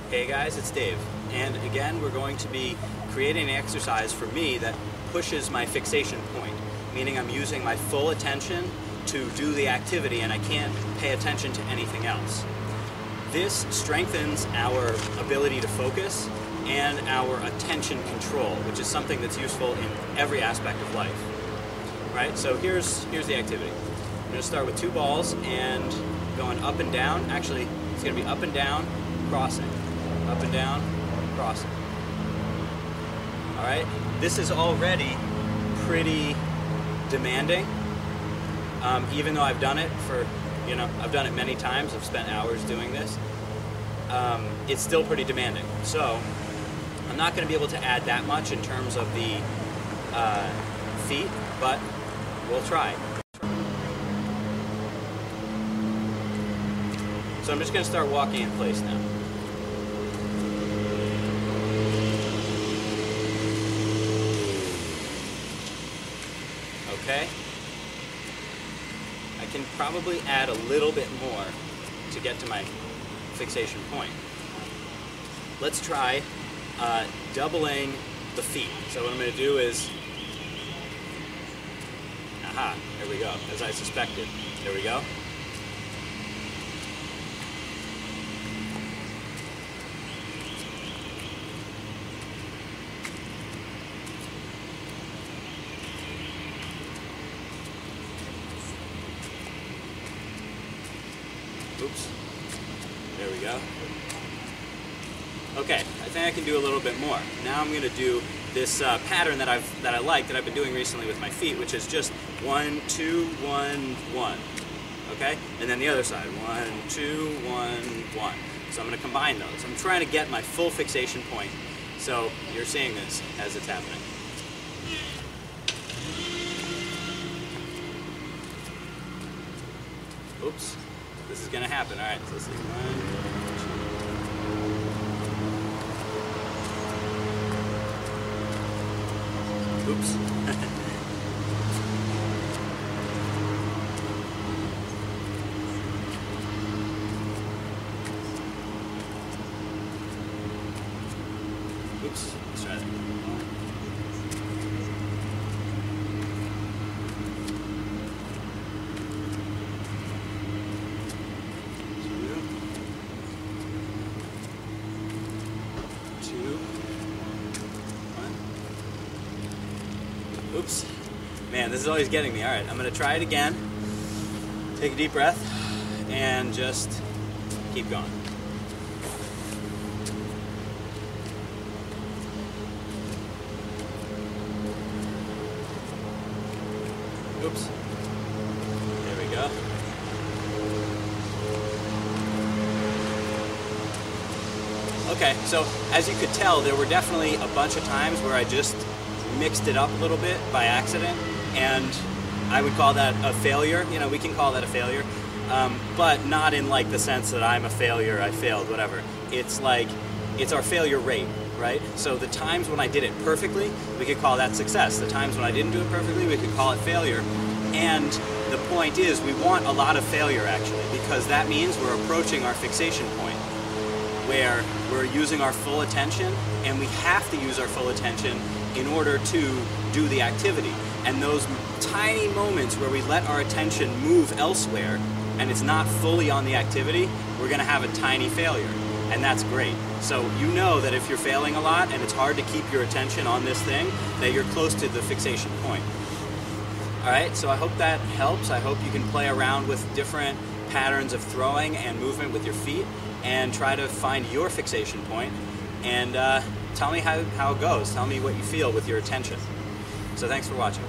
Hey guys, it's Dave, and again we're going to be creating an exercise for me that pushes my fixation point, meaning I'm using my full attention to do the activity and I can't pay attention to anything else. This strengthens our ability to focus and our attention control, which is something that's useful in every aspect of life. Right? So here's the activity. I'm going to start with two balls and going up and down. Actually, it's going to be up and down, crossing. Up and down, crossing. Alright? This is already pretty demanding. Even though I've done it I've done it many times, I've spent hours doing this, it's still pretty demanding. So, I'm not going to be able to add that much in terms of the feet, but we'll try. So I'm just going to start walking in place now. Okay. I can probably add a little bit more to get to my fixation point. Let's try doubling the feet. So what I'm going to do is, there we go, as I suspected. There we go. Oops. There we go. Okay, I think I can do a little bit more. Now I'm going to do this pattern that I like, that I've been doing recently with my feet, which is just 1, 2, 1, 1. Okay? And then the other side. 1, 2, 1, 1. So I'm going to combine those. I'm trying to get my full fixation point. So you're seeing this as it's happening. Oops. This is going to happen. Alright, so let's see. 1, 2. Oops. Oops. Let's try that. Oops. Man, this is always getting me. Alright, I'm going to try it again. Take a deep breath and just keep going. Oops. There we go. Okay, so as you could tell, there were definitely a bunch of times where I just mixed it up a little bit by accident, and I would call that a failure. You know, we can call that a failure, but not in like the sense that I'm a failure, I failed, whatever. It's like, it's our failure rate, right? So the times when I did it perfectly, we could call that success. The times when I didn't do it perfectly, we could call it failure. And the point is, we want a lot of failure actually, because that means we're approaching our fixation point, where we're using our full attention, and we have to use our full attention in order to do the activity. And those tiny moments where we let our attention move elsewhere and it's not fully on the activity, we're going to have a tiny failure. And that's great. So you know that if you're failing a lot and it's hard to keep your attention on this thing, that you're close to the fixation point. Alright, so I hope that helps. I hope you can play around with different patterns of throwing and movement with your feet and try to find your fixation point. And tell me how it goes. Tell me what you feel with your attention. So thanks for watching.